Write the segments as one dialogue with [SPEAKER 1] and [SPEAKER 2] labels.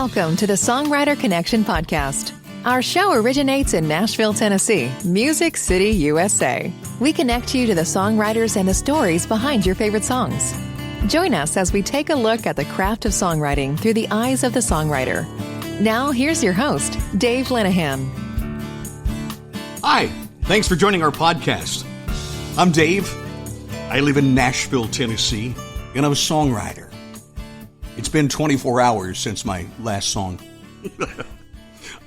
[SPEAKER 1] Welcome to the Songwriter Connection podcast. Our show originates in Nashville, Tennessee, Music City, USA. We connect you to the songwriters and the stories behind your favorite songs. Join us as we take a look at the craft of songwriting through the eyes of the songwriter. Now, here's your host, Dave Linehan.
[SPEAKER 2] Hi, thanks for joining our podcast. I'm Dave. I live in Nashville, Tennessee, and I'm a songwriter. It's been 24 hours since my last song.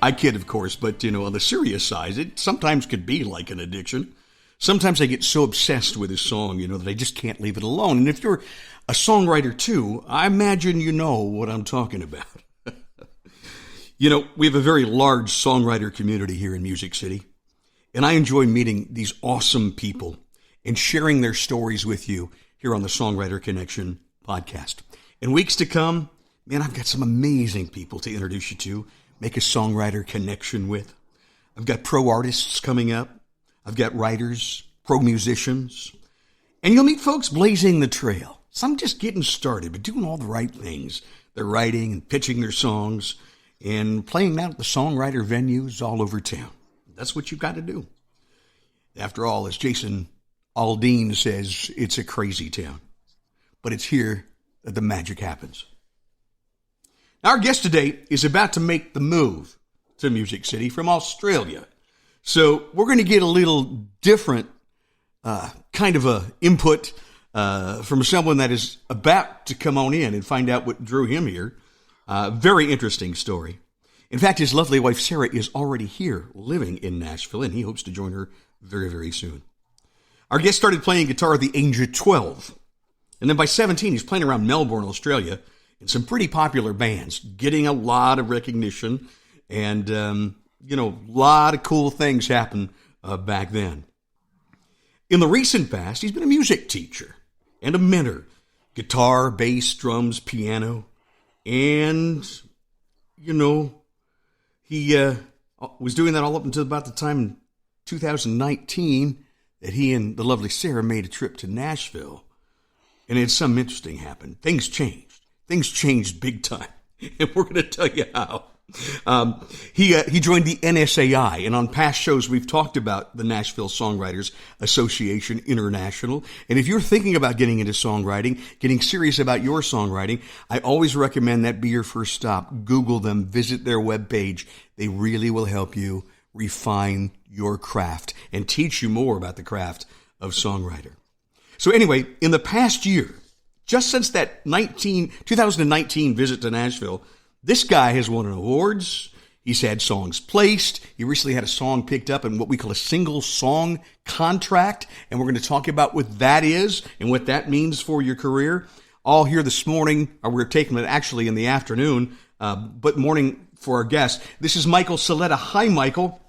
[SPEAKER 2] I kid, of course, but, on the serious side, it sometimes could be like an addiction. Sometimes I get so obsessed with a song, that I just can't leave it alone. And if you're a songwriter too, I imagine you know what I'm talking about. We have a very large songwriter community here in Music City, and I enjoy meeting these awesome people and sharing their stories with you here on the Songwriter Connection podcast. In weeks to come, I've got some amazing people to introduce you to, make a songwriter connection with. I've got pro artists coming up. I've got writers, pro musicians, and you'll meet folks blazing the trail. Some just getting started, but doing all the right things. They're writing and pitching their songs and playing out at the songwriter venues all over town. That's what you've got to do. After all, as Jason Aldean says, it's a crazy town, but it's here that the magic happens. Our guest today is about to make the move to Music City from Australia. So we're going to get a little different kind of a input from someone that is about to come on in and find out what drew him here. Very interesting story. In fact, his lovely wife, Sarah, is already here living in Nashville, and he hopes to join her very, very soon. Our guest started playing guitar at the age of 12. And then by 17, he's playing around Melbourne, Australia, in some pretty popular bands, getting a lot of recognition, and, a lot of cool things happened back then. In the recent past, he's been a music teacher and a mentor, guitar, bass, drums, piano, and, he was doing that all up until about the time in 2019 that he and the lovely Sarah made a trip to Nashville. And it's something interesting happened. Things changed. Things changed big time. And we're going to tell you how. He joined the NSAI. And on past shows, we've talked about the Nashville Songwriters Association International. And if you're thinking about getting into songwriting, getting serious about your songwriting, I always recommend that be your first stop. Google them. Visit their webpage. They really will help you refine your craft and teach you more about the craft of songwriter. So anyway, in the past year, just since that 2019 visit to Nashville, this guy has won awards. He's had songs placed. He recently had a song picked up in what we call a single song contract. And we're going to talk about what that is and what that means for your career. All here this morning, or we're taking it actually in the afternoon, but morning for our guest. This is Michael Saleta. Hi, Michael.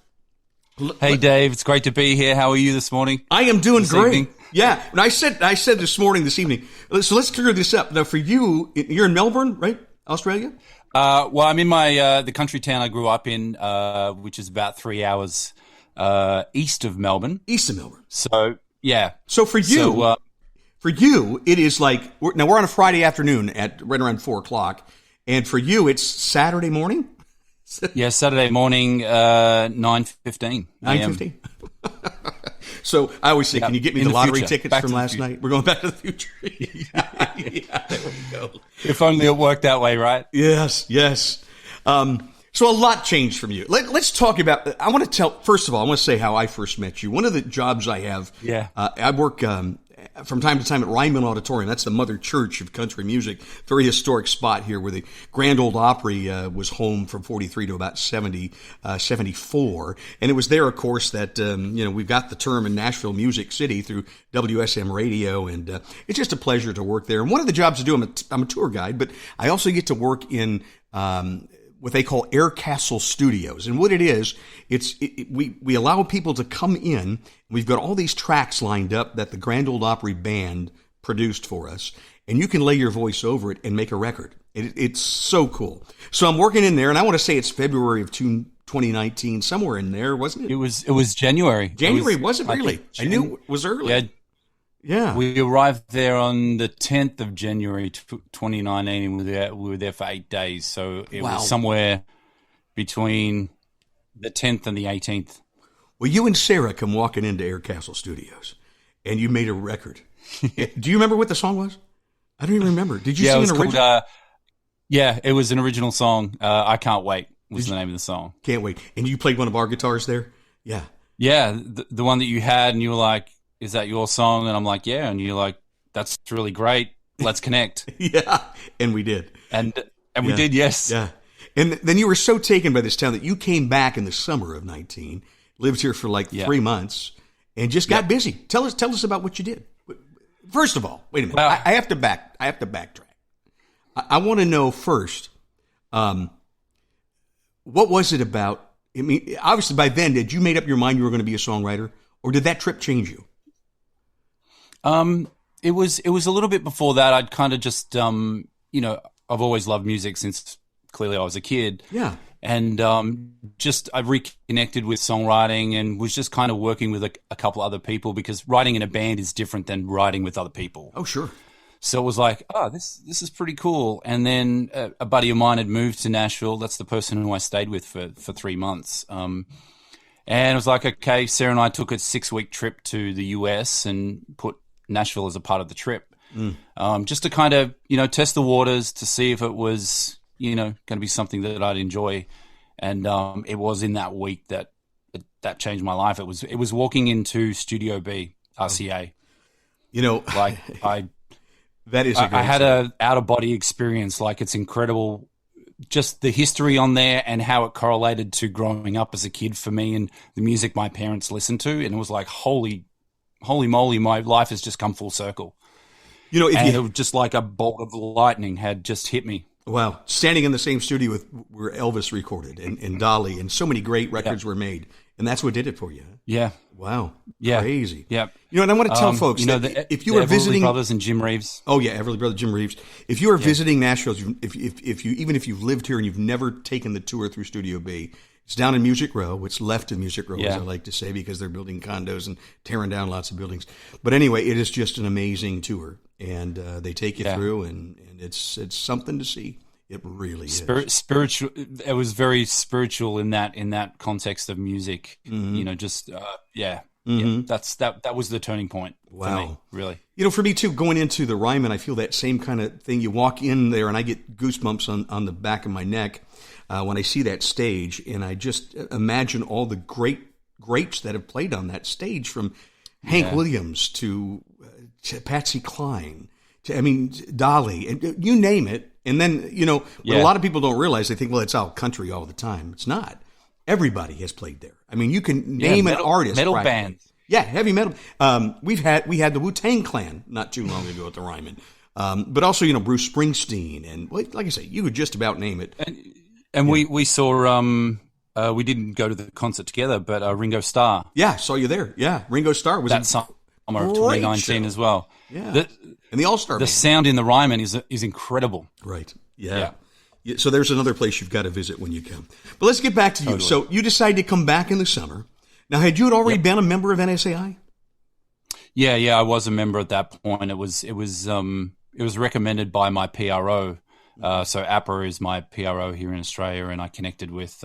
[SPEAKER 3] Hey, Dave. It's great to be here. How are you this morning?
[SPEAKER 2] I am doing great.
[SPEAKER 3] Evening?
[SPEAKER 2] Yeah, and I said this evening. So let's clear this up. Now, for you, you're in Melbourne, right? Australia?
[SPEAKER 3] Well, I'm in my the country town I grew up in, which is about 3 hours east of Melbourne.
[SPEAKER 2] East of Melbourne.
[SPEAKER 3] So yeah.
[SPEAKER 2] So for you, it is like we're on a Friday afternoon at right around 4:00, and for you, it's Saturday morning.
[SPEAKER 3] Yeah, Saturday morning, 9:15.
[SPEAKER 2] 9:15. So I always say, can you get me the lottery tickets from last night? We're going back to the future. Yeah, there we go.
[SPEAKER 3] If only it worked that way, right?
[SPEAKER 2] Yes. So a lot changed from you. Let's talk about, first of all, I want to say how I first met you. One of the jobs I have, I work from time to time at Ryman Auditorium. That's the mother church of country music. Very historic spot here where the Grand Ole Opry was home from 43 to about 74. And it was there, of course, that, we've got the term in Nashville Music City through WSM Radio. And it's just a pleasure to work there. And one of the jobs I do, I'm a tour guide, but I also get to work in what they call Air Castle Studios. And what it is, we allow people to come in. We've got all these tracks lined up that the Grand Ole Opry Band produced for us, and you can lay your voice over it and make a record. It's so cool. So I'm working in there, and I want to say it's February of 2019, somewhere in there, wasn't it?
[SPEAKER 3] It was January.
[SPEAKER 2] January, was it really? I knew it was early. Yeah.
[SPEAKER 3] We arrived there on the 10th of January 2019, and we were there for 8 days. So it was somewhere between the 10th and the 18th.
[SPEAKER 2] Well, you and Sarah come walking into Air Castle Studios, and you made a record. Do you remember what the song was? I don't even remember. Did you sing an original?
[SPEAKER 3] Yeah, it was an original song. I Can't Wait was the name of the song.
[SPEAKER 2] Can't Wait. And you played one of our guitars there? Yeah.
[SPEAKER 3] Yeah, the one that you had, and you were like, is that your song? And I'm like, yeah. And you're like, that's really great. Let's connect.
[SPEAKER 2] Yeah. And we did.
[SPEAKER 3] And we did, yes.
[SPEAKER 2] Yeah. And then you were so taken by this town that you came back in the summer of 19, lived here for like 3 months, and just got busy. Tell us about what you did. First of all, wait a minute. Well, I have to backtrack. I want to know first, what was it about? I mean, obviously by then, did you made up your mind you were going to be a songwriter, or did that trip change you?
[SPEAKER 3] It was a little bit before that. I'd kind of just, I've always loved music since clearly I was a kid.
[SPEAKER 2] Yeah.
[SPEAKER 3] And I reconnected with songwriting and was just kind of working with a couple other people, because writing in a band is different than writing with other people.
[SPEAKER 2] Oh, sure.
[SPEAKER 3] So it was like, oh, this is pretty cool. And then a buddy of mine had moved to Nashville. That's the person who I stayed with for 3 months. And it was like, okay, Sarah and I took a 6-week trip to the US and put Nashville as a part of the trip, just to kind of, test the waters to see if it was, going to be something that I'd enjoy. And it was in that week that changed my life. It was walking into Studio B, RCA.
[SPEAKER 2] That is.
[SPEAKER 3] I had an out of body experience. Like, it's incredible, just the history on there and how it correlated to growing up as a kid for me and the music my parents listened to. And it was like, holy moly, my life has just come full circle. It was just like a bolt of lightning had just hit me.
[SPEAKER 2] Wow. Standing in the same studio where Elvis recorded and Dolly, and so many great records were made. And that's what did it for you.
[SPEAKER 3] Yeah.
[SPEAKER 2] Wow.
[SPEAKER 3] Yeah.
[SPEAKER 2] Crazy.
[SPEAKER 3] Yeah.
[SPEAKER 2] And I want to tell folks that if you were visiting
[SPEAKER 3] Everly Brothers and Jim Reeves.
[SPEAKER 2] Oh yeah, Everly Brothers, Jim Reeves. If you are visiting Nashville, if you've lived here and you've never taken the tour through Studio B, it's down in Music Row. It's left of Music Row, as I like to say, because they're building condos and tearing down lots of buildings. But anyway, it is just an amazing tour, and they take you through, and it's something to see. It really is
[SPEAKER 3] spiritual. It was very spiritual in that context of music. Mm-hmm. That was the turning point for me, really.
[SPEAKER 2] For me too, going into the Ryman, I feel that same kind of thing. You walk in there, and I get goosebumps on the back of my neck when I see that stage, and I just imagine all the greats that have played on that stage, from Hank Williams to Patsy Cline to Dolly, and you name it. And then, what a lot of people don't realize, they think, well, it's all country all the time. It's not. Everybody has played there. I mean, you can name an artist.
[SPEAKER 3] Metal bands.
[SPEAKER 2] Yeah, heavy metal. We had the Wu-Tang Clan not too long ago at the Ryman. But also, Bruce Springsteen. And like I say, you could just about name it.
[SPEAKER 3] And we saw, we didn't go to the concert together, but Ringo Starr.
[SPEAKER 2] Yeah, saw you there. Yeah, Ringo Starr was
[SPEAKER 3] that summer of 2019 as well.
[SPEAKER 2] Yeah. And the All-Star
[SPEAKER 3] Band. Sound in the Ryman is incredible.
[SPEAKER 2] Right. Yeah. So there's another place you've got to visit when you come. But let's get back to you. Totally. So you decided to come back in the summer. Now, had you already been a member of NSAI?
[SPEAKER 3] Yeah, I was a member at that point. It was recommended by my PRO. So APRA is my PRO here in Australia, and I connected with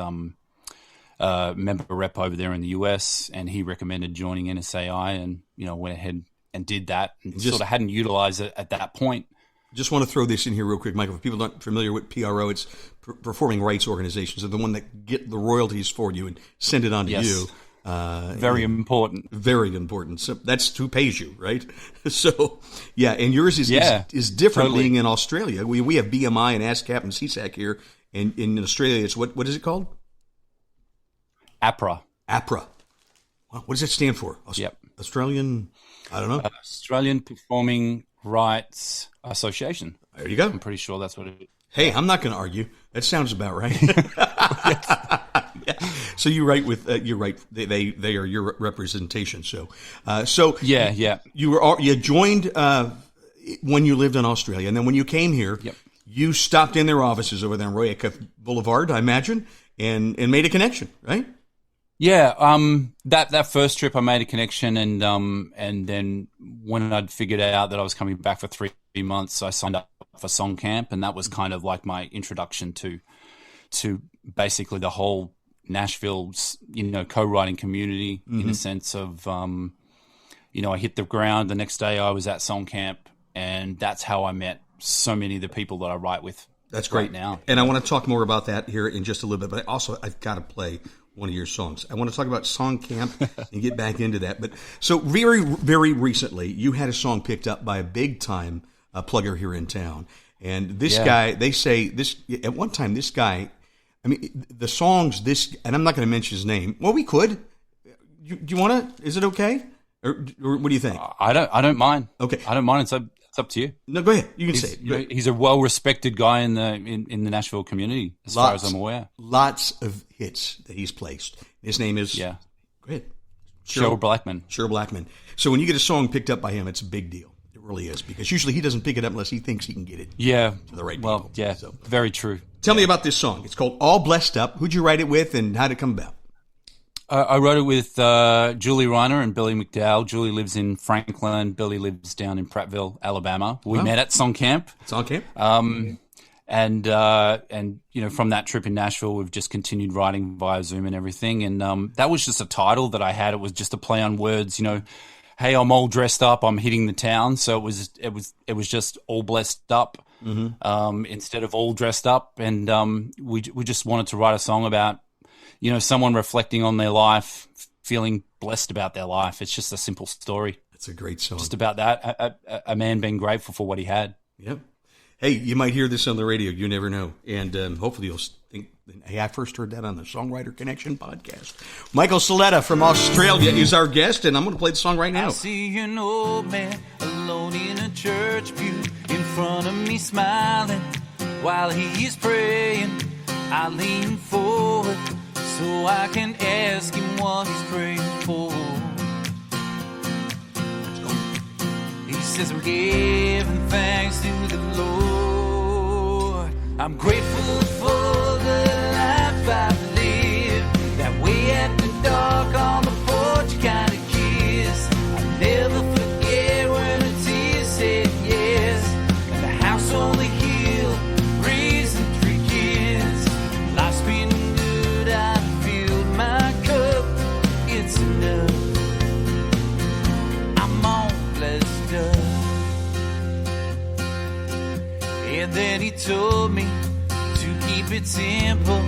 [SPEAKER 3] member rep over there in the US, and he recommended joining NSAI, and went ahead and did that, and sort of hadn't utilized it at that point.
[SPEAKER 2] Just want to throw this in here real quick, Michael. For people not familiar with PRO, it's performing rights organizations. They're the one that get the royalties for you and send it on to you.
[SPEAKER 3] Very important.
[SPEAKER 2] Very important. So that's who pays you, right? So, and yours is different, totally. Being in Australia. We have BMI and ASCAP and CSAC here, and in Australia, it's what is it called?
[SPEAKER 3] APRA.
[SPEAKER 2] APRA. What does it stand for? Australian, I don't know.
[SPEAKER 3] Australian Performing Rights Association.
[SPEAKER 2] There you go.
[SPEAKER 3] I'm pretty sure that's what it is.
[SPEAKER 2] Hey, I'm not going to argue. That sounds about right. So you're right with you're right. They are your representation. So you joined when you lived in Australia, and then when you came here, you stopped in their offices over there on Royal Boulevard, I imagine, and made a connection, right?
[SPEAKER 3] Yeah, that first trip I made a connection, and then when I'd figured out that I was coming back for 3 months, I signed up for Song Camp, and that was kind of like my introduction to basically the whole Nashville's, co-writing community, in a sense of, I hit the ground. The next day I was at Song Camp, and that's how I met so many of the people that I write with.
[SPEAKER 2] That's great.
[SPEAKER 3] Right now.
[SPEAKER 2] And I want to talk more about that here in just a little bit, but I've got to play one of your songs. I want to talk about Song Camp and get back into that. But so very, very recently, you had a song picked up by a big-time plugger here in town. And this guy, they say, this at one time, this guy, I mean, the songs, and I'm not going to mention his name. Well, we could. Do you want to? Is it okay? Or what do you think?
[SPEAKER 3] I don't mind.
[SPEAKER 2] Okay.
[SPEAKER 3] I don't mind. It's up to you.
[SPEAKER 2] No, go ahead. You can say it.
[SPEAKER 3] He's a well-respected guy in the Nashville community, as far as I'm aware.
[SPEAKER 2] Lots of hits that he's placed. His name is...
[SPEAKER 3] Yeah.
[SPEAKER 2] Go ahead.
[SPEAKER 3] Cheryl Blackman.
[SPEAKER 2] Cheryl Blackman. So when you get a song picked up by him, it's a big deal. It really is, because usually he doesn't pick it up unless he thinks he can get it to the right people.
[SPEAKER 3] Well, yeah, so. Very true.
[SPEAKER 2] Tell me about this song. It's called All Blessed Up. Who'd you write it with, and how'd it come about?
[SPEAKER 3] I wrote it with Julie Reiner and Billy McDowell. Julie lives in Franklin. Billy lives down in Prattville, Alabama. We met at Song Camp.
[SPEAKER 2] Song Camp.
[SPEAKER 3] And from that trip in Nashville, we've just continued writing via Zoom and everything. And that was just a title that I had. It was just a play on words. Hey, I'm all dressed up. I'm hitting the town. So it was just all blessed up instead of all dressed up. And we just wanted to write a song about someone reflecting on their life, feeling blessed about their life. It's just a simple story.
[SPEAKER 2] It's a great song.
[SPEAKER 3] Just about that. A man being grateful for what he had.
[SPEAKER 2] Yep. Hey, you might hear this on the radio. You never know. And hopefully you'll think, hey, I first heard that on the Songwriter Connection podcast. Michael Saleta from Australia is our guest, and I'm going to play the song right now.
[SPEAKER 4] I see an old man alone in a church pew in front of me smiling while he is praying. I lean forward so I can ask him what he's praying for. He says, I'm giving thanks to the Lord. I'm grateful for the life I've lived. That way at the dark on the porch kind of kiss. I'll never forget when a tear said yes. And the house on the hill, raising 3 kids. Life's been good, I've filled my cup. It's enough. I'm all blessed up. And then he told me to keep it simple.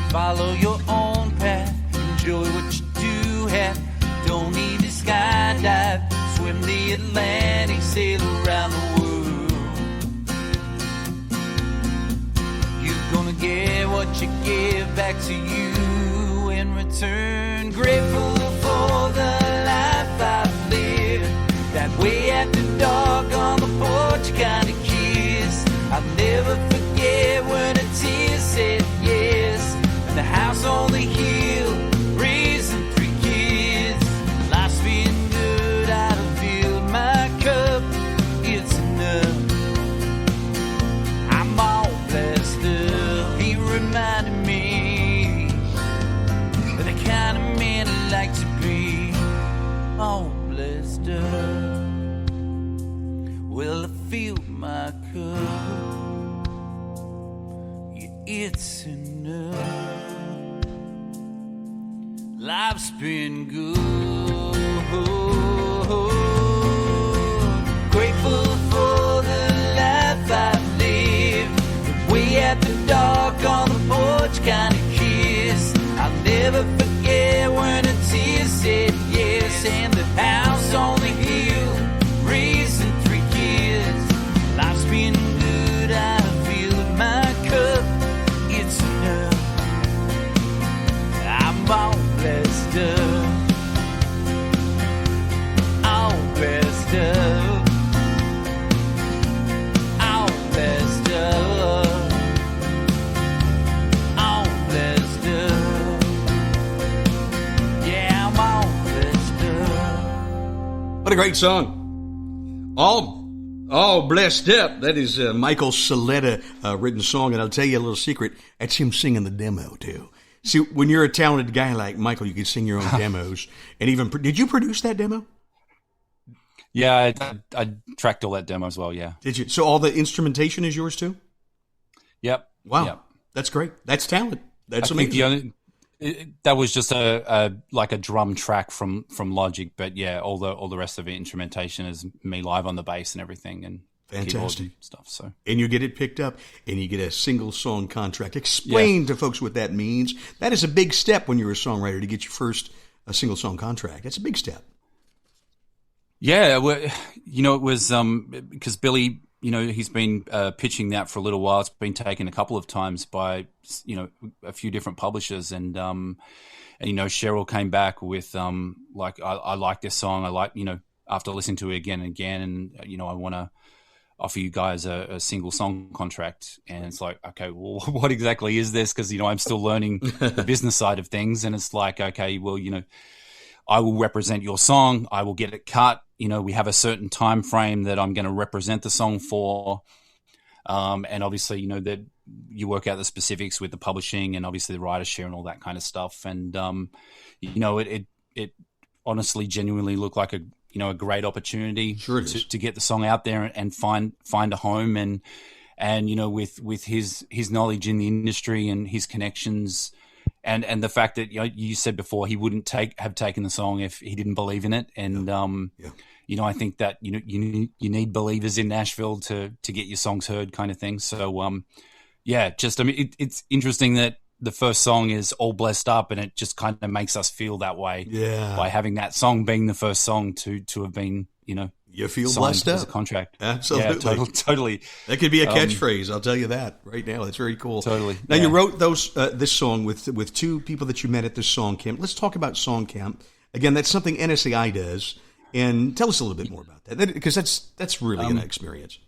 [SPEAKER 4] Follow your own path. Enjoy what you do have. Don't need to skydive. Swim the Atlantic. Sail around the world. You're gonna get what you give back to you in return. Grateful for the life I've lived. That way at the dark on the porch kind of kiss. I'll never forget when a tear said yes. And the house on the hill, raising 3 kids. Life's been good, I've filled my cup. It's enough. I'm all blessed up. He reminded me of the kind of man I like to be. All blessed up. Well, I feel my cup. Yeah, it's enough. Life's been good. Grateful for the life I've lived. Way at the dark on the porch kind of kiss. I'll never forget when a tear said yes. And the house on the hill, raising 3 kids. Life's been good, I've filled my cup. It's enough. I'm all blessed up. All blessed up. All blessed up. All blessed up. Yeah, I'm all blessed up.
[SPEAKER 2] What a great song. All blessed up. That is Michael Saleta written song, and I'll tell you a little secret. That's him singing the demo too. See, when you're a talented guy like Michael, you can sing your own demos. And even, did you produce that demo?
[SPEAKER 3] Yeah, I tracked all that demo as well, yeah.
[SPEAKER 2] Did you? So all the instrumentation is yours too?
[SPEAKER 3] Yep.
[SPEAKER 2] Wow.
[SPEAKER 3] Yep.
[SPEAKER 2] That's great. That's talent. That's
[SPEAKER 3] I
[SPEAKER 2] amazing.
[SPEAKER 3] think that was just a drum track from Logic, but yeah, all the rest of it, instrumentation, is me live on the bass and everything, and
[SPEAKER 2] Fantastic
[SPEAKER 3] keyboard and stuff. So,
[SPEAKER 2] and you get it picked up, and you get a single song contract. Explain to folks what that means. That is a big step when you're a songwriter to get your first a single song contract. That's a big step.
[SPEAKER 3] Yeah, well, it was because Billy, he's been pitching that for a little while. It's been taken a couple of times by a few different publishers, and Cheryl came back with I like this song. I like after listening to it again and again, and I want to offer you guys a single song contract. And it's like, okay, well, what exactly is this? Because I'm still learning the business side of things, and it's like, okay, well, I will represent your song. I will get it cut. We have a certain time frame that I'm going to represent the song for. And obviously, that you work out the specifics with the publishing and obviously the writer share and all that kind of stuff. And, it honestly genuinely looked like a great opportunity to get the song out there and find a home. And with his knowledge in the industry and his connections, and the fact that you said before he wouldn't have taken the song if he didn't believe in it, and I think that you need believers in Nashville to get your songs heard, kind of thing. So it's interesting that the first song is All Blessed Up, and it just kind of makes us feel that way by having that song being the first song to have been
[SPEAKER 2] you feel blessed up
[SPEAKER 3] as a contract.
[SPEAKER 2] Absolutely.
[SPEAKER 3] Yeah, totally.
[SPEAKER 2] That could be a catchphrase. I'll tell you that right now. That's very cool.
[SPEAKER 3] Totally.
[SPEAKER 2] Now you wrote this song with two people that you met at this song camp. Let's talk about song camp. Again, that's something NSAI does, and tell us a little bit more about that, because that's really an experience.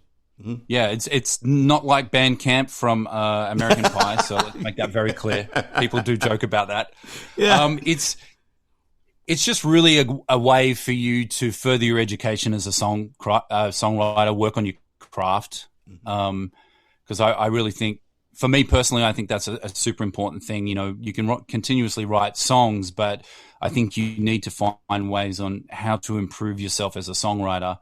[SPEAKER 2] Mm-hmm.
[SPEAKER 3] Yeah, it's not like band camp from American Pie, so let's make that very clear. People do joke about that.
[SPEAKER 2] Yeah.
[SPEAKER 3] It's just really a way for you to further your education as a songwriter, work on your craft. Because I really think, for me personally, I think that's a super important thing. You can continuously write songs, but I think you need to find ways on how to improve yourself as a songwriter,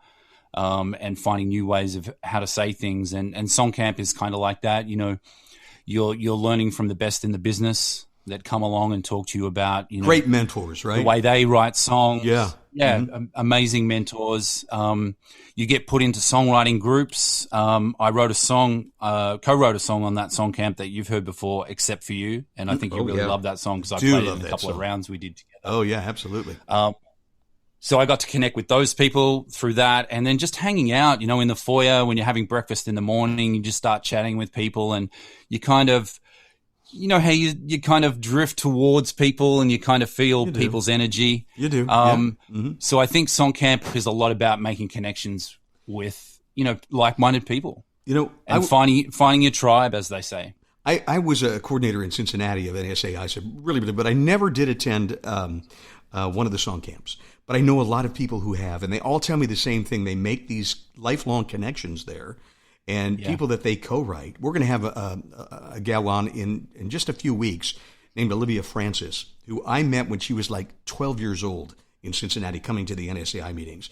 [SPEAKER 3] and finding new ways of how to say things. And Song Camp is kind of like that. You're learning from the best in the business that come along and talk to you about,
[SPEAKER 2] great mentors, right?
[SPEAKER 3] The way they write songs.
[SPEAKER 2] Yeah.
[SPEAKER 3] Amazing mentors. You get put into songwriting groups. I wrote a song, co-wrote a song on that Song Camp that you've heard before, Except for You. And I think you really love that song because I played it in a couple of rounds we did together.
[SPEAKER 2] Oh yeah, absolutely.
[SPEAKER 3] So I got to connect with those people through that, and then just hanging out, in the foyer when you're having breakfast in the morning, you just start chatting with people, and you kind of, how you kind of drift towards people, and you kind of feel people's energy.
[SPEAKER 2] You do.
[SPEAKER 3] So I think Song Camp is a lot about making connections with, like-minded people. And finding your tribe, as they say.
[SPEAKER 2] I was a coordinator in Cincinnati of NSAI, so really, but I never did attend one of the song camps. But I know a lot of people who have, and they all tell me the same thing. They make these lifelong connections there, and people that they co-write. We're going to have a gal on in just a few weeks named Olivia Francis, who I met when she was like 12 years old in Cincinnati, coming to the NSAI meetings.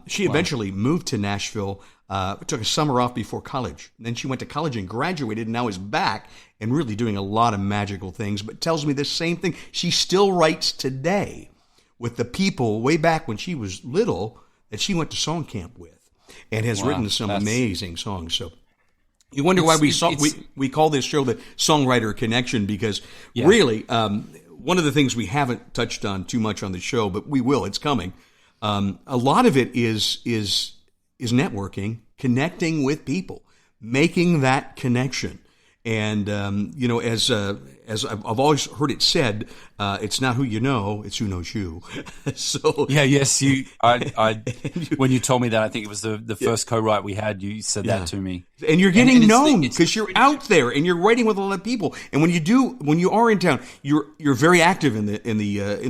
[SPEAKER 2] She eventually moved to Nashville, took a summer off before college. And then she went to college and graduated, and now is back and really doing a lot of magical things, but tells me the same thing. She still writes today with the people way back when she was little that she went to song camp with, and has written some amazing songs. So you wonder why we call this show the Songwriter Connection, because really one of the things we haven't touched on too much on the show, but we will. It's coming. A lot of it is networking, connecting with people, making that connection. And as I've always heard it said, it's not who you know, it's who knows you. So
[SPEAKER 3] when you told me that, I think it was the first co-write we had. You said that to me,
[SPEAKER 2] and you're getting known because you're out there and you're writing with a lot of people. And when you are in town, you're very active in the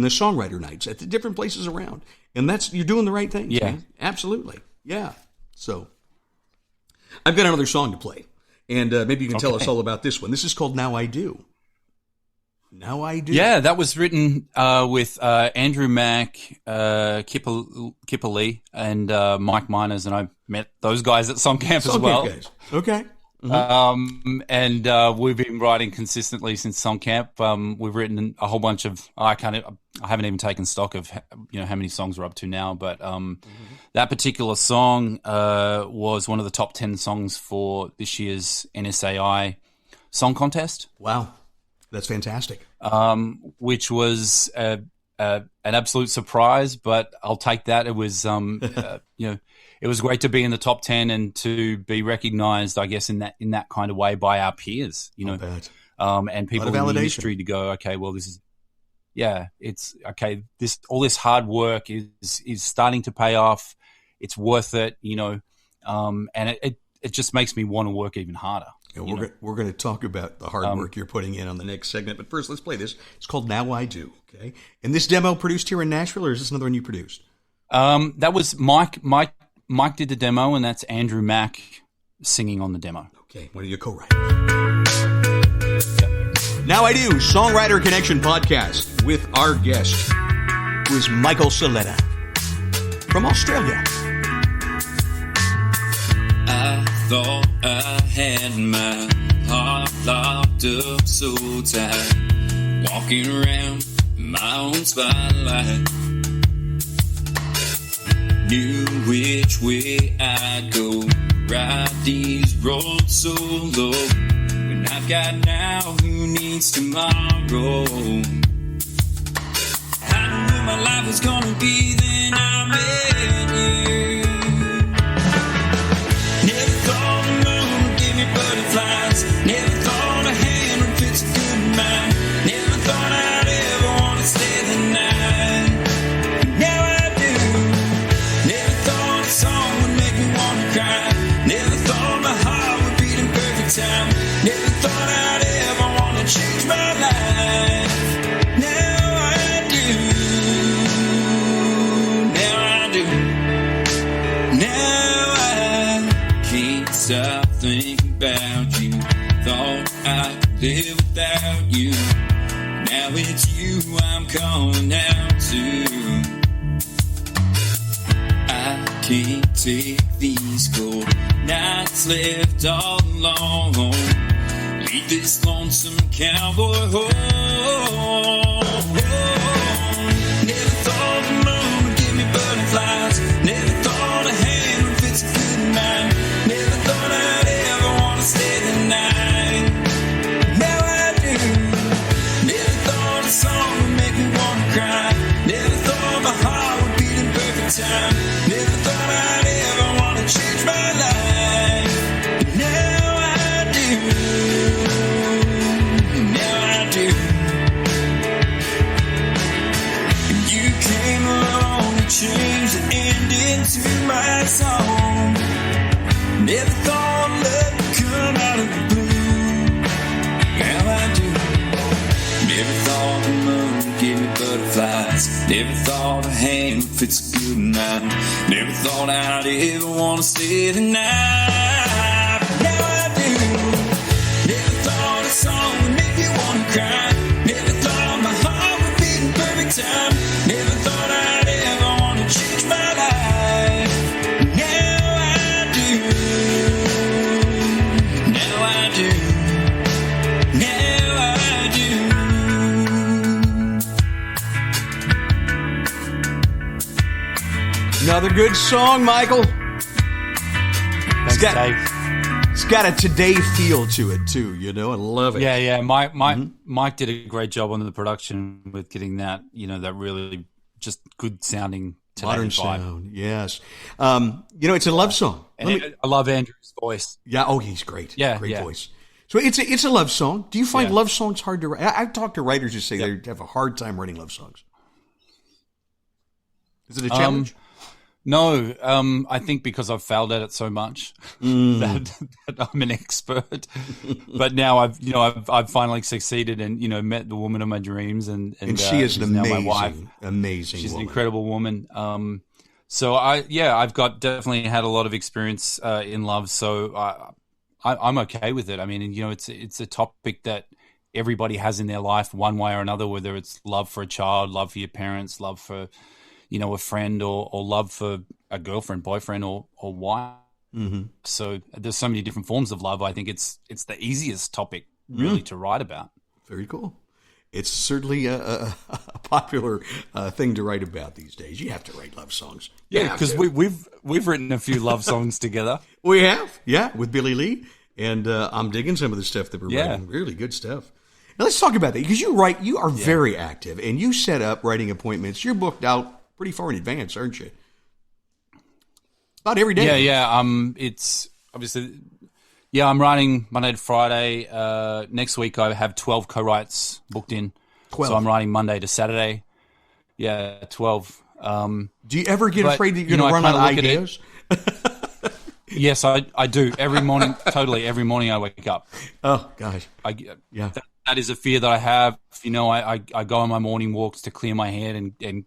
[SPEAKER 2] songwriter nights at the different places around, and you're doing the right thing.
[SPEAKER 3] Yeah,
[SPEAKER 2] man. Absolutely. Yeah. So I've got another song to play. And maybe you can tell us all about this one. This is called Now I Do. Now I Do.
[SPEAKER 3] Yeah, that was written with Andrew Mack, Kipper Lee, and Mike Miners, and I met those guys at Songcamp as well.
[SPEAKER 2] Guys. Okay.
[SPEAKER 3] And we've been writing consistently since Songcamp. We've written a whole bunch of. I haven't even taken stock of how many songs we're up to now, but that particular song was one of the top 10 songs for this year's NSAI Song Contest.
[SPEAKER 2] Wow, that's fantastic.
[SPEAKER 3] Which was an absolute surprise, but I'll take that. It was it was great to be in the top 10 and to be recognized, I guess, in that kind of way by our peers, and people in the industry to go, okay, well, this is, it's okay. All this hard work is starting to pay off. It's worth it, and it just makes me want to work even harder.
[SPEAKER 2] Yeah, we're going to talk about the hard work you're putting in on the next segment, but first let's play this. It's called Now I Do. Okay, and this demo produced here in Nashville, or is this another one you produced?
[SPEAKER 3] That was Mike. Mike did the demo, and that's Andrew Mack singing on the demo.
[SPEAKER 2] Okay, one of your co-writers. Yep. Now I Do, Songwriter Connection podcast with our guest, who is Michael Saleta from Australia.
[SPEAKER 5] I thought I had my heart locked up so tight, walking around my own spotlight. Knew which way I'd go, ride these roads so low. When I've got now, who needs tomorrow? I knew my life was gonna be, then I met you. Never thought the moon would give me butterflies. Never thought a hand would fit so good in mine. Never thought I'd ever want to stay the night. Now I do. Never thought a song would make me want to cry. Never thought my heart would beat in perfect time. Never thought I'd ever want to change my life. Now I do. Now I do. Now I can't stop thinking about you. Thought I'd live without you. Now it's you I'm calling out to. I can't take these cold nights left all alone. Lead this lonesome cowboy home. Never thought the moon would give me butterflies. Never thought a hand would fit so good in mine. Never thought I'd ever want to stay the night. Now I do. Never thought a song would make me want to cry. Never thought my heart would beat in perfect time. Never thought I'd ever want to change my life. Now I do. Now I do. And you came along and changed the ending to my song. Never thought love would come out of the blue. Now I do. Never thought the moon would give me butterflies. Never thought a hand would fit so good in mine. Never thought I'd ever want to stay the night. Now I do. Never thought a song would make me want to cry. Never thought my heart would beat in perfect time. Never thought I'd ever want to change my life. Now I do. Now I do. Now I do.
[SPEAKER 2] Another good song, Michael.
[SPEAKER 3] Thanks, Dave.
[SPEAKER 2] It's got a today feel to it too, I love it.
[SPEAKER 3] Yeah. Mike did a great job on the production with getting that, that really just good sounding today
[SPEAKER 2] Modern
[SPEAKER 3] vibe.
[SPEAKER 2] sound, yes. It's a love song.
[SPEAKER 3] And I love Andrew's voice.
[SPEAKER 2] Yeah, he's great.
[SPEAKER 3] Yeah,
[SPEAKER 2] great
[SPEAKER 3] yeah.
[SPEAKER 2] voice. So it's a love song. Do you find
[SPEAKER 3] Yeah.
[SPEAKER 2] love songs hard to write? I've talked to writers who say they have a hard time writing love songs. Is it a challenge?
[SPEAKER 3] No, I think because I've failed at it so much that I'm an expert. But now I've finally succeeded and met the woman of my dreams, and
[SPEAKER 2] she is an
[SPEAKER 3] now
[SPEAKER 2] amazing,
[SPEAKER 3] my wife.
[SPEAKER 2] amazing.
[SPEAKER 3] She's
[SPEAKER 2] woman.
[SPEAKER 3] an incredible woman. So I've definitely had a lot of experience in love. So I'm okay with it. I mean, it's a topic that everybody has in their life one way or another, whether it's love for a child, love for your parents, love for, a friend, or love for a girlfriend, boyfriend, or wife.
[SPEAKER 2] Mm-hmm.
[SPEAKER 3] So there's so many different forms of love. I think it's the easiest topic really to write about.
[SPEAKER 2] Very cool. It's certainly a popular thing to write about these days. You have to write love songs.
[SPEAKER 3] Yeah, because we've written a few love songs together.
[SPEAKER 2] We have, with Billy Lee, and I'm digging some of the stuff that we're writing. Really good stuff. Now let's talk about that, because you are very active, and you set up writing appointments. You're booked out pretty far in advance, aren't you? About every day.
[SPEAKER 3] Yeah. It's obviously. Yeah, I'm writing Monday to Friday. Next week I have 12 co-writes booked in.
[SPEAKER 2] 12.
[SPEAKER 3] So I'm writing Monday to Saturday. Yeah, 12.
[SPEAKER 2] Do you ever get afraid that you're going to run out of ideas?
[SPEAKER 3] Yes, I do. Every morning, totally. Every morning I wake up.
[SPEAKER 2] Oh, gosh.
[SPEAKER 3] That is a fear that I have. I go on my morning walks to clear my head and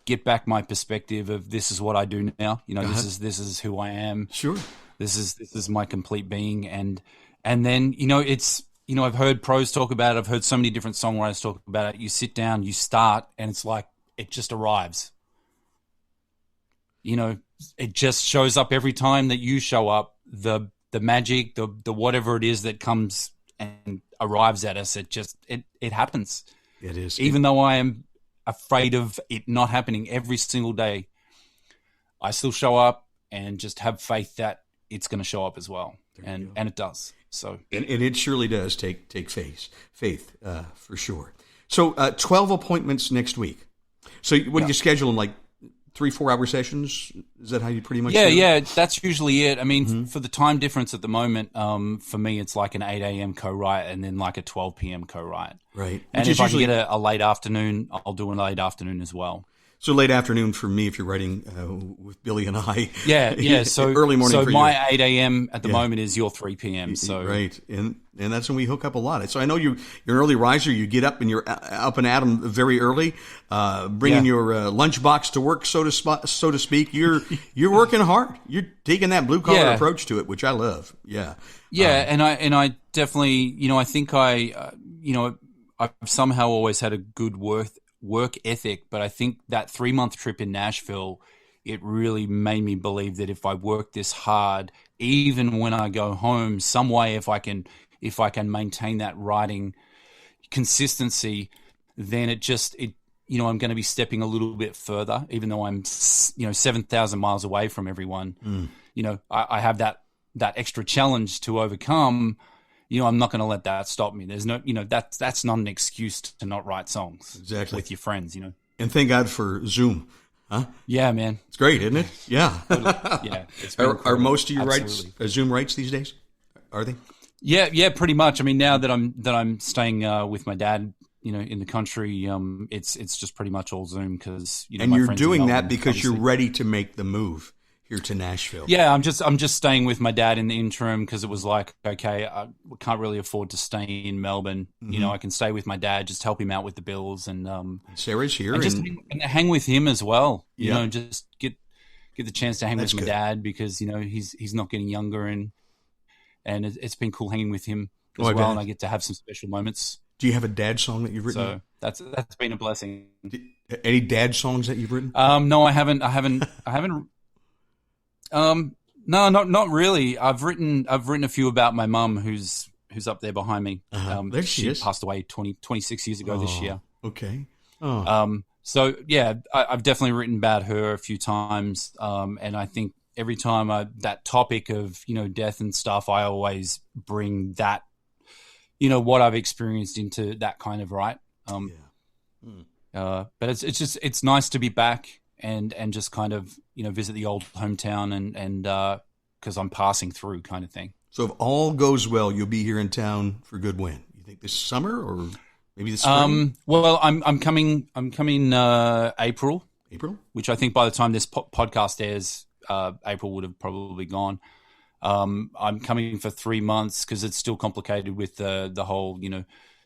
[SPEAKER 3] get back my perspective of this is what I do now. This is who I am.
[SPEAKER 2] Sure.
[SPEAKER 3] This is my complete being, and then it's I've heard pros talk about it. I've heard so many different songwriters talk about it. You sit down, you start, and it's like it just arrives. It just shows up every time that you show up. The magic, the whatever it is that comes and arrives at us, it happens.
[SPEAKER 2] It is.
[SPEAKER 3] Even though I am afraid of it not happening every single day, I still show up and just have faith that it's going to show up as well, and it does. So
[SPEAKER 2] and it surely does take faith for sure. So 12 appointments next week. So what do you schedule them, like 3-4 hour sessions? Is that how you pretty much?
[SPEAKER 3] Yeah, that's usually it. I mean, for the time difference at the moment, for me it's like an 8 a.m. co-write and then like a 12 p.m. co-write.
[SPEAKER 2] Right.
[SPEAKER 3] And if I can get a late afternoon, I'll do a late afternoon as well.
[SPEAKER 2] So late afternoon for me if you're writing with Billy and I.
[SPEAKER 3] Yeah. So
[SPEAKER 2] early morning.
[SPEAKER 3] So
[SPEAKER 2] for
[SPEAKER 3] my
[SPEAKER 2] you.
[SPEAKER 3] 8 a.m. at the moment is your 3 p.m. So
[SPEAKER 2] right, and that's when we hook up a lot. So I know you're an early riser. You get up and you're up and at 'em very early, bringing your lunchbox to work, so to speak. You're working hard. You're taking that blue collar approach to it, which I love. Yeah.
[SPEAKER 3] And I definitely I think I've somehow always had a good work ethic, but I think that 3-month trip in Nashville, it really made me believe that if I work this hard, even when I go home, some way if I can maintain that writing consistency, then I'm going to be stepping a little bit further, even though I'm 7,000 miles away from everyone. I have that extra challenge to overcome. I'm not going to let that stop me. There's no, that's not an excuse to not write songs with your friends,
[SPEAKER 2] And thank God for Zoom, huh?
[SPEAKER 3] Yeah, man.
[SPEAKER 2] It's great, isn't it? Yeah.
[SPEAKER 3] Yeah.
[SPEAKER 2] Are most of your writes Zoom writes these days? Are they?
[SPEAKER 3] Yeah, pretty much. I mean, now that I'm staying with my dad, in the country, it's just pretty much all Zoom because
[SPEAKER 2] and
[SPEAKER 3] my
[SPEAKER 2] you're
[SPEAKER 3] friends in
[SPEAKER 2] doing
[SPEAKER 3] Melbourne,
[SPEAKER 2] that because
[SPEAKER 3] obviously.
[SPEAKER 2] you're ready to make the move here to Nashville.
[SPEAKER 3] Yeah, I'm just staying with my dad in the interim because it was like, okay, I can't really afford to stay in Melbourne. I can stay with my dad, just help him out with the bills, and
[SPEAKER 2] Sarah's here,
[SPEAKER 3] and just hang with him as well.
[SPEAKER 2] Yeah.
[SPEAKER 3] Just get the chance to hang with my dad because he's not getting younger, and it's been cool hanging with him as well, and I get to have some special moments.
[SPEAKER 2] Do you have a dad song that you've written?
[SPEAKER 3] So that's been a blessing.
[SPEAKER 2] Any dad songs that you've written?
[SPEAKER 3] No, I haven't. No, not really. I've written a few about my mum who's up there behind me.
[SPEAKER 2] There she is.
[SPEAKER 3] Passed away 26 years ago this year.
[SPEAKER 2] Okay.
[SPEAKER 3] So yeah, I've definitely written about her a few times. And I think every time that topic of, death and stuff, I always bring that, what I've experienced into that kind of right. But it's nice to be back and just kind of, visit the old hometown and because I'm passing through kind of thing.
[SPEAKER 2] So if all goes well, you'll be here in town for good when? You think this summer or maybe this spring?
[SPEAKER 3] Well, I'm coming April.
[SPEAKER 2] April?
[SPEAKER 3] Which I think by the time this podcast airs, April would have probably gone. I'm coming for 3 months because it's still complicated with the whole,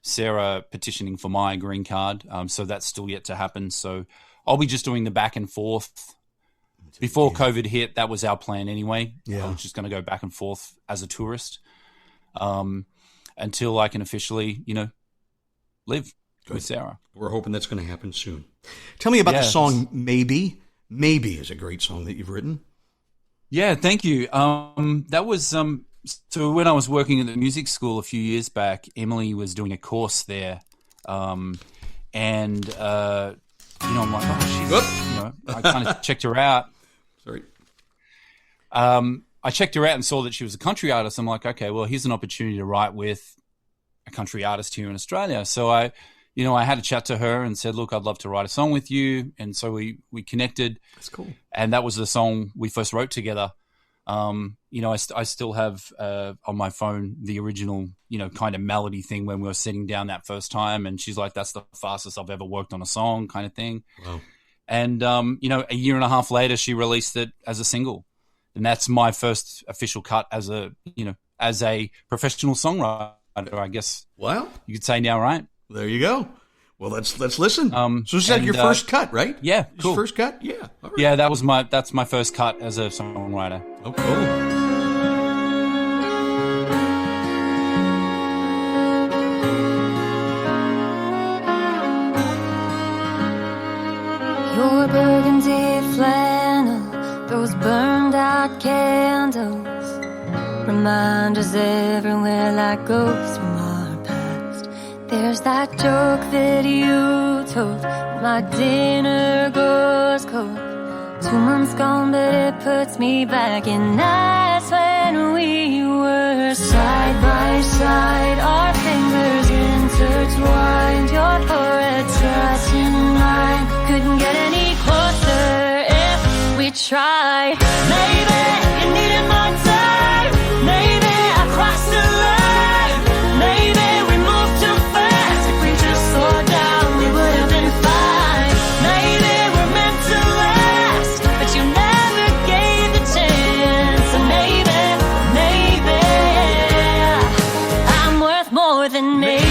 [SPEAKER 3] Sarah petitioning for my green card. So that's still yet to happen. So I'll be just doing the back and forth. Before COVID hit, that was our plan anyway.
[SPEAKER 2] Yeah.
[SPEAKER 3] I was just going to go back and forth as a tourist. And until I can officially, live with Sarah.
[SPEAKER 2] We're hoping that's going to happen soon. Tell me about the song Maybe. Maybe is a great song that you've written.
[SPEAKER 3] Yeah, thank you. That was so when I was working at the music school a few years back, Emily was doing a course there, and I'm like, oh, she's, I kind of checked her out.
[SPEAKER 2] Sorry.
[SPEAKER 3] I checked her out and saw that she was a country artist. I'm like, okay, well, here's an opportunity to write with a country artist here in Australia. So I had a chat to her and said, look, I'd love to write a song with you. And so we connected.
[SPEAKER 2] That's cool.
[SPEAKER 3] And that was the song we first wrote together. I still have on my phone the original, kind of melody thing when we were sitting down that first time. And she's like, that's the fastest I've ever worked on a song kind of thing. Wow. And, a year and a half later, she released it as a single. And that's my first official cut as a professional songwriter, I guess.
[SPEAKER 2] Wow.
[SPEAKER 3] You could say now, right?
[SPEAKER 2] There you go. Well, let's listen. So this is like your first cut, right?
[SPEAKER 3] Yeah, cool.
[SPEAKER 2] First cut? Yeah. All right.
[SPEAKER 3] Yeah, that's my first cut as a songwriter.
[SPEAKER 2] Oh, cool.
[SPEAKER 6] Your burgundy flannel, those burned out candles, reminders everywhere like ghosts from our past. There's that joke that you told, my dinner goes cold. 2 months gone, but it puts me back in nights when we were side by side, our fingers intertwined, your forehead touching mine. Couldn't get any closer if we tried. Maybe you needed more time. Maybe I crossed the line. Maybe we moved too fast. If we just slowed down, we would have been fine. Maybe we're meant to last, but you never gave the chance. And maybe I'm worth more than maybe.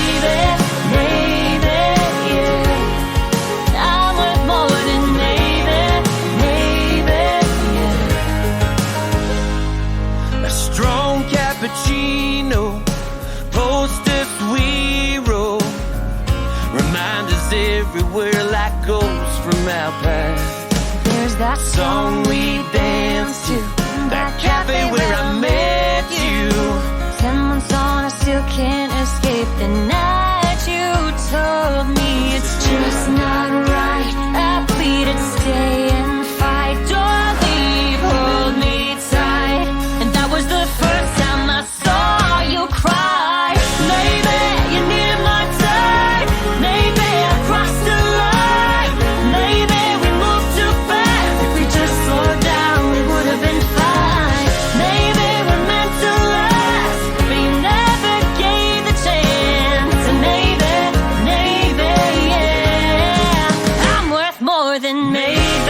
[SPEAKER 5] Cappuccino, posters we wrote, reminders everywhere like ghosts from our past.
[SPEAKER 6] There's that
[SPEAKER 5] Song we danced to, that cafe where I met you.
[SPEAKER 6] 10 months on, I still can't escape the night you told me it's just not right. I pleaded stay and fight, don't leave, hold me tight. And that was the first time I saw you cry. Maybe you needed my time. Maybe I crossed the line. Maybe we moved too fast. If we just slowed down, we would have been fine. Maybe we're meant to last, but you never gave the chance. And maybe, yeah, I'm worth more than maybe.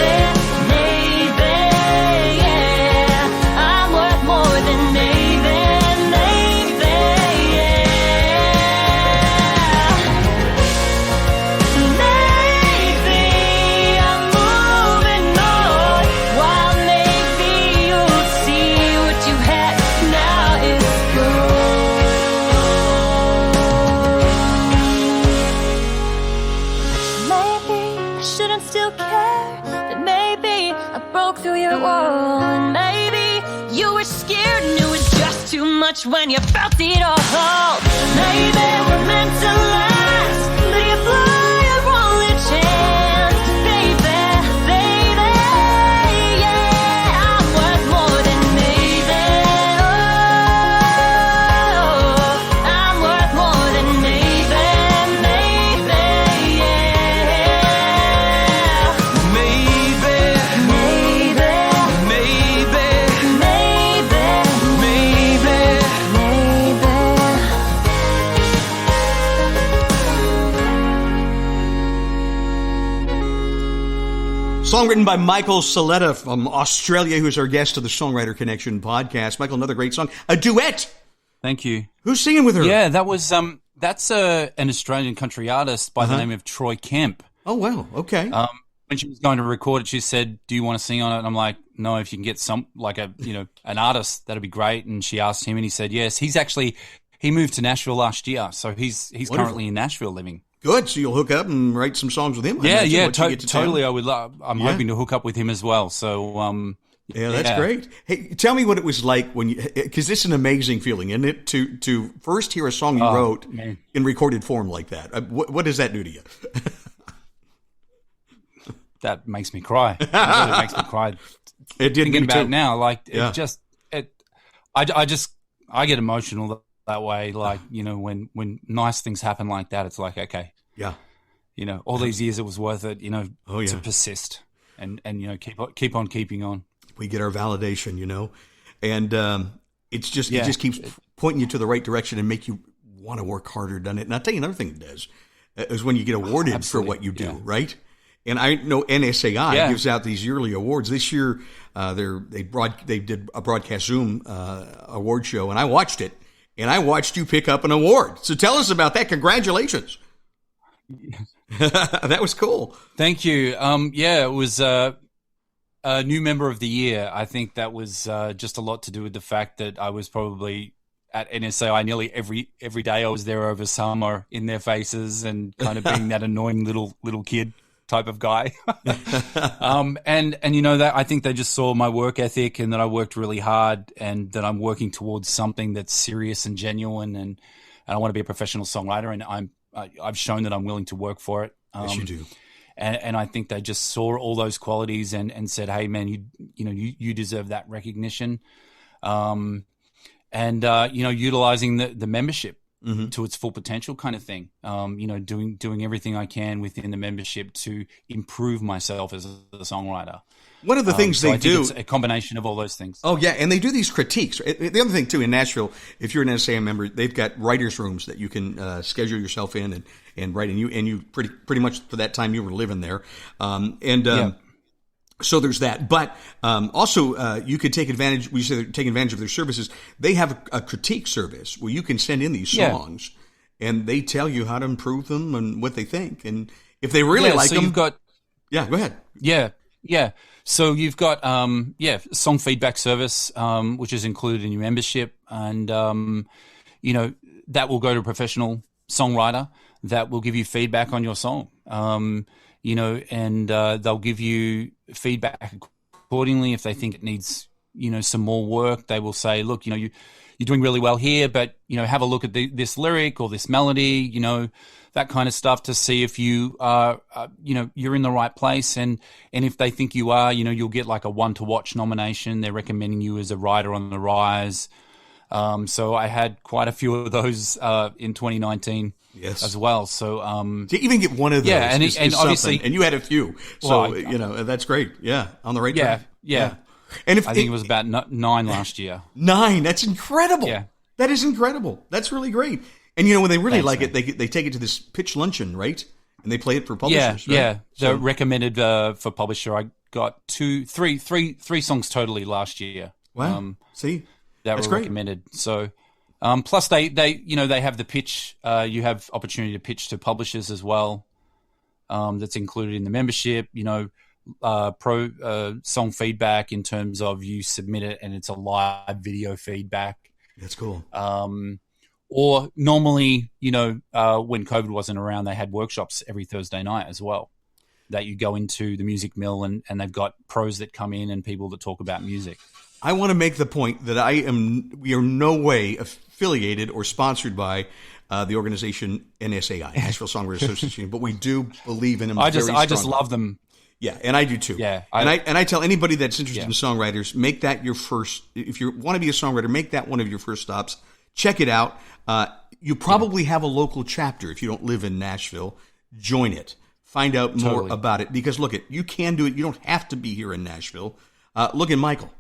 [SPEAKER 6] When you felt it all, maybe we're meant to last, but you fly your only chance, baby, yeah, I'm worth more than maybe, I'm worth more than maybe,
[SPEAKER 2] Song written by Michael Saleta from Australia, who's our guest of the Songwriter Connection podcast. Michael, another great song. A duet.
[SPEAKER 3] Thank you.
[SPEAKER 2] Who's singing with her?
[SPEAKER 3] Yeah, that was that's an Australian country artist by the name of Troy Kemp.
[SPEAKER 2] Oh, wow. Okay.
[SPEAKER 3] When she was going to record it, she said, "Do you want to sing on it?" And I'm like, "No, if you can get some, like an artist, that'd be great." And she asked him, and he said, "Yes." He's actually he moved to Nashville last year, so he's
[SPEAKER 2] Wonderful.
[SPEAKER 3] Currently in Nashville living.
[SPEAKER 2] Good. So you'll hook up and write some songs with him.
[SPEAKER 3] Totally. I would love. I'm hoping to hook up with him as well. So,
[SPEAKER 2] yeah, that's great. Hey, tell me what it was like when you, because it's an amazing feeling, isn't it? To first hear a song you wrote in recorded form like that. What does that do to you?
[SPEAKER 3] That makes me cry. It really makes me cry.
[SPEAKER 2] It did
[SPEAKER 3] thinking
[SPEAKER 2] me
[SPEAKER 3] about
[SPEAKER 2] too.
[SPEAKER 3] it now. Like I get emotional that way. Like, you know, when nice things happen like that, it's like, okay,
[SPEAKER 2] yeah,
[SPEAKER 3] you know, all these years it was worth it. You know, to persist and you know keep on keeping on.
[SPEAKER 2] We get our validation, you know, and it just keeps pointing you to the right direction and make you want to work harder, doesn't it? And I'll tell you another thing it does is when you get awarded for what you do, right? And I know NSAI gives out these yearly awards. This year, they did a broadcast Zoom award show, and I watched it, and I watched you pick up an award. So tell us about that. Congratulations. That was cool.
[SPEAKER 3] Thank you. It was a new member of the year. I think that was just a lot to do with the fact that I was probably at NSAI nearly every day. I was there over summer in their faces and kind of being that annoying little kid type of guy. And you know, that I think they just saw my work ethic and that I worked really hard and that I'm working towards something that's serious and genuine and I want to be a professional songwriter, and I've shown that I'm willing to work for it.
[SPEAKER 2] Yes, you do.
[SPEAKER 3] And I think they just saw all those qualities and said, hey man, you deserve that recognition. You know, utilizing the membership to its full potential kind of thing. You know, doing everything I can within the membership to improve myself as a songwriter.
[SPEAKER 2] One of the things
[SPEAKER 3] so
[SPEAKER 2] they
[SPEAKER 3] I think
[SPEAKER 2] do,
[SPEAKER 3] it's a combination of all those things.
[SPEAKER 2] Oh yeah, and they do these critiques. The other thing too in Nashville, if you're an NSAM member, they've got writers' rooms that you can schedule yourself in and write. And you pretty much for that time you were living there, So there's that. But also you could take advantage. We say take advantage of their services. They have a critique service where you can send in these songs, and they tell you how to improve them and what they think. And if they really like them,
[SPEAKER 3] you've got
[SPEAKER 2] go ahead.
[SPEAKER 3] Yeah. So you've got song feedback service, which is included in your membership, and you know, that will go to a professional songwriter that will give you feedback on your song. You know, and they'll give you feedback accordingly if they think it needs, you know, some more work. They will say, look, you know, you're doing really well here, but, you know, have a look at this lyric or this melody, you know, that kind of stuff to see if you are, you know, you're in the right place. And if they think you are, you know, you'll get like a one to watch nomination. They're recommending you as a writer on the rise. So I had quite a few of those in 2019 as well. So
[SPEAKER 2] to even get one of those,
[SPEAKER 3] and obviously,
[SPEAKER 2] and you had a few, so you know that's great. Yeah, on the right track.
[SPEAKER 3] Yeah.
[SPEAKER 2] And if
[SPEAKER 3] I think it was about 9 last year.
[SPEAKER 2] 9, that's incredible.
[SPEAKER 3] Yeah,
[SPEAKER 2] that is incredible. That's really great. And you know when they really like it, they take it to this pitch luncheon, right? And they play it for publishers.
[SPEAKER 3] Yeah. So recommended for publisher. I got 3 songs totally last year.
[SPEAKER 2] Wow. See.
[SPEAKER 3] That were recommended. So, plus they you know they have the pitch. You have opportunity to pitch to publishers as well. That's included in the membership. You know, pro song feedback in terms of you submit it and it's a live video feedback.
[SPEAKER 2] That's cool.
[SPEAKER 3] Or normally, you know, when COVID wasn't around, they had workshops every Thursday night as well. That you go into the Music Mill and they've got pros that come in and people that talk about music.
[SPEAKER 2] I want to make the point that we are no way affiliated or sponsored by the organization NSAI, Nashville Songwriters Association, but we do believe in them. I
[SPEAKER 3] just love them.
[SPEAKER 2] Yeah, and I do too.
[SPEAKER 3] Yeah,
[SPEAKER 2] and I tell anybody that's interested in songwriters, make that your first. If you want to be a songwriter, make that one of your first stops. Check it out. You probably have a local chapter if you don't live in Nashville. Join it. Find out more about it because look, you can do it. You don't have to be here in Nashville. Look at Michael.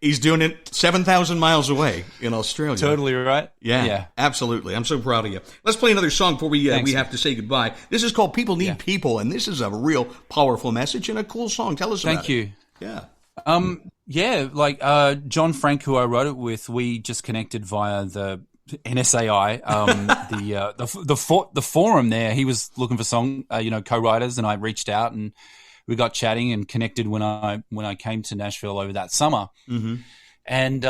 [SPEAKER 2] He's doing it 7,000 miles away in Australia.
[SPEAKER 3] Totally right.
[SPEAKER 2] Yeah, absolutely. I'm so proud of you. Let's play another song before we have to say goodbye. This is called People Need People, and this is a real powerful message and a cool song. Tell us about it.
[SPEAKER 3] Thank you.
[SPEAKER 2] Yeah.
[SPEAKER 3] Like John Frank, who I wrote it with, we just connected via the NSAI, the forum there. He was looking for song, co-writers, and I reached out and we got chatting and connected when I came to Nashville over that summer.
[SPEAKER 2] Mm-hmm.
[SPEAKER 3] and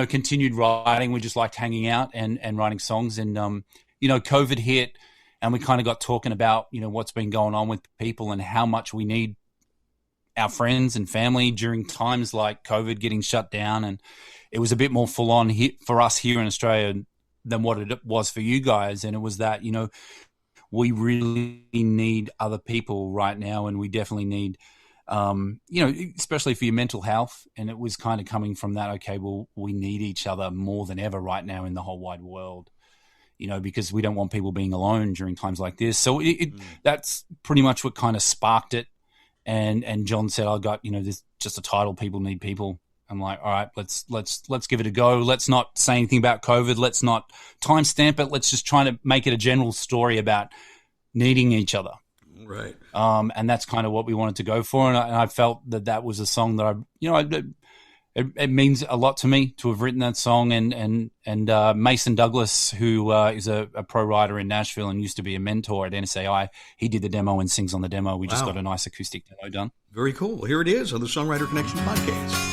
[SPEAKER 3] continued writing. We just liked hanging out and writing songs. And COVID hit, and we kind of got talking about what's been going on with people and how much we need our friends and family during times like COVID getting shut down. And it was a bit more full on for us here in Australia than what it was for you guys. And it was that, we really need other people right now. And we definitely need, especially for your mental health. And it was kind of coming from that, okay, well, we need each other more than ever right now in the whole wide world, because we don't want people being alone during times like this. So that's pretty much what kind of sparked it. And John said, I got, this just a title, People Need People. I'm like, all right, let's give it a go. Let's not say anything about COVID. Let's not timestamp it. Let's just try to make it a general story about needing each other.
[SPEAKER 2] Right.
[SPEAKER 3] And that's kind of what we wanted to go for. And I felt that was a song that it means a lot to me to have written that song. And Mason Douglas, who is a pro writer in Nashville and used to be a mentor at NSAI, he did the demo and sings on the demo. We just got a nice acoustic demo done.
[SPEAKER 2] Very cool. Well, here it is on the Songwriter Connection podcast.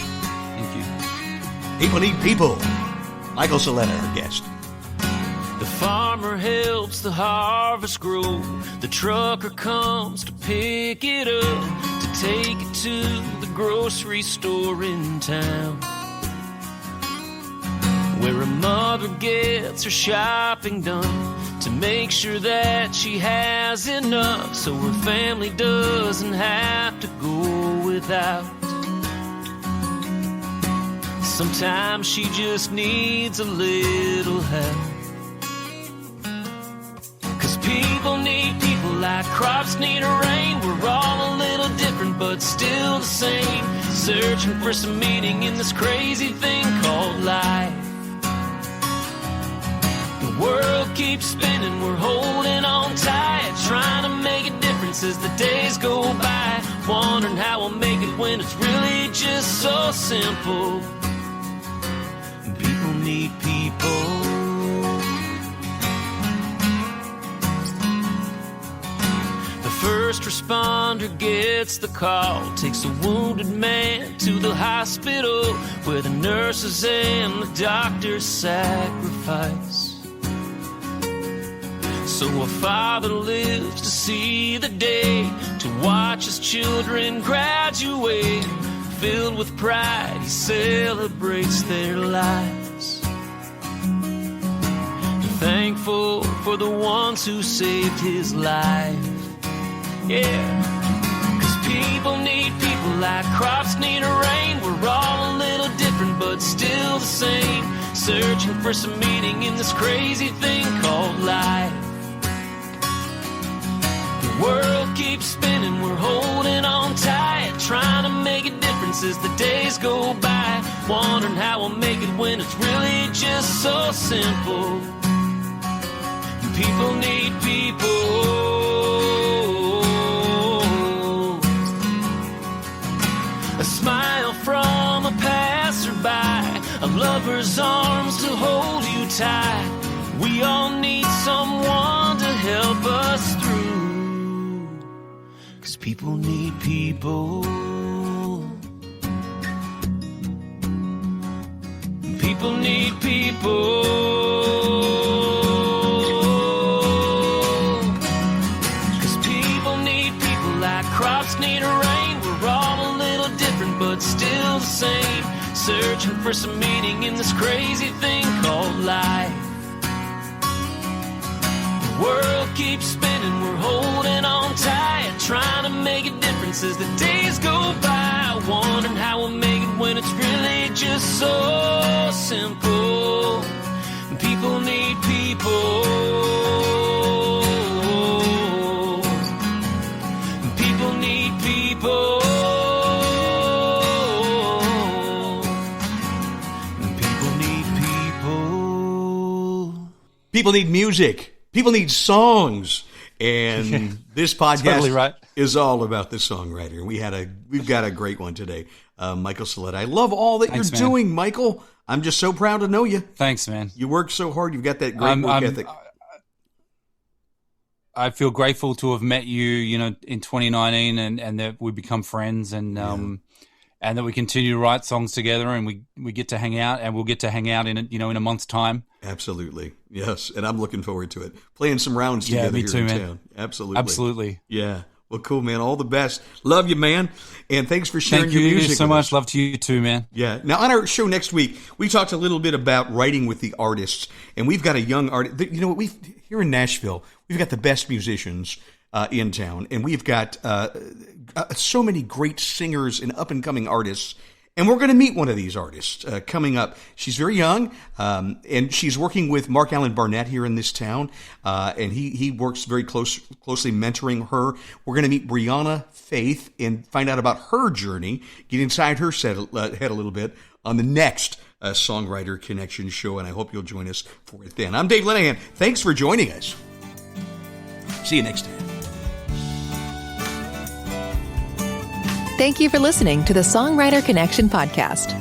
[SPEAKER 3] Thank you.
[SPEAKER 2] People need people. Michael Saleta, our guest.
[SPEAKER 4] The farmer helps the harvest grow. The trucker comes to pick it up, to take it to the grocery store in town, where a mother gets her shopping done to make sure that she has enough so her family doesn't have to go without. Sometimes she just needs a little help. 'Cause people need people like crops need a rain. We're all a little different but still the same, searching for some meaning in this crazy thing called life. The world keeps spinning, we're holding on tight, trying to make a difference as the days go by, wondering how we'll make it when it's really just so simple. People need people. The first responder gets the call, takes a wounded man to the hospital where the nurses and the doctors sacrifice. So a father lives to see the day, to watch his children graduate. Filled with pride, he celebrates their lives. Thankful for the ones who saved his life. Yeah, 'cause people need people like crops need a rain. We're all a little different but still the same, searching for some meaning in this crazy thing called life. The world keeps spinning, we're holding on tight, trying to make a difference as the days go by, wondering how we'll make it when it's really just so simple. People need people. A smile from a passerby, a lover's arms to hold you tight. We all need someone to help us through, 'cause people need people. People need people. 'Cause people need people like crops need a rain. We're all a little different but still the same, searching for some meaning in this crazy thing called life. The world keeps spinning, we're holding on tight, trying to make a difference as the days go by, wondering how we'll make it when it's really just so simple. People need people. People need people. People need people.
[SPEAKER 2] People need music. People need songs. And this podcast
[SPEAKER 3] totally right.
[SPEAKER 2] is all about the songwriter. We've got a great one today. Michael Saleta. I love all that
[SPEAKER 3] Thanks,
[SPEAKER 2] you're
[SPEAKER 3] man.
[SPEAKER 2] doing, Michael. I'm just so proud to know you.
[SPEAKER 3] Thanks, man.
[SPEAKER 2] You work so hard. You've got that great work ethic.
[SPEAKER 3] I feel grateful to have met you, in 2019 and that we become friends. And and that we continue to write songs together, and we get to hang out, and we'll get to hang out in a month's time.
[SPEAKER 2] Absolutely. Yes. And I'm looking forward to it. Playing some rounds together
[SPEAKER 3] me
[SPEAKER 2] here
[SPEAKER 3] too,
[SPEAKER 2] in
[SPEAKER 3] man.
[SPEAKER 2] town.
[SPEAKER 3] Absolutely.
[SPEAKER 2] Yeah. Well, cool, man. All the best. Love you, man. And thanks for sharing
[SPEAKER 3] Thank
[SPEAKER 2] your
[SPEAKER 3] you
[SPEAKER 2] music
[SPEAKER 3] so
[SPEAKER 2] with
[SPEAKER 3] much.
[SPEAKER 2] us.
[SPEAKER 3] Love to you too, man.
[SPEAKER 2] Yeah. Now, on our show next week, we talked a little bit about writing with the artists, and we've got a young artist. You know what? Here in Nashville, we've got the best musicians in town, and we've got so many great singers and up-and-coming artists. And we're going to meet one of these artists coming up. She's very young, and she's working with Mark Allen Barnett here in this town, and he works very closely mentoring her. We're going to meet Brianna Faith and find out about her journey, get inside her head a little bit on the next Songwriter Connection show, and I hope you'll join us for it then. I'm Dave Linehan. Thanks for joining us. See you next time.
[SPEAKER 1] Thank you for listening to the Songwriter Connection podcast.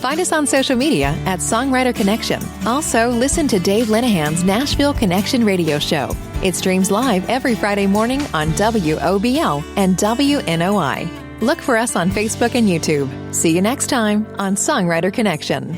[SPEAKER 1] Find us on social media at Songwriter Connection. Also, listen to Dave Linehan's Nashville Connection radio show. It streams live every Friday morning on WOBL and WNOI. Look for us on Facebook and YouTube. See you next time on Songwriter Connection.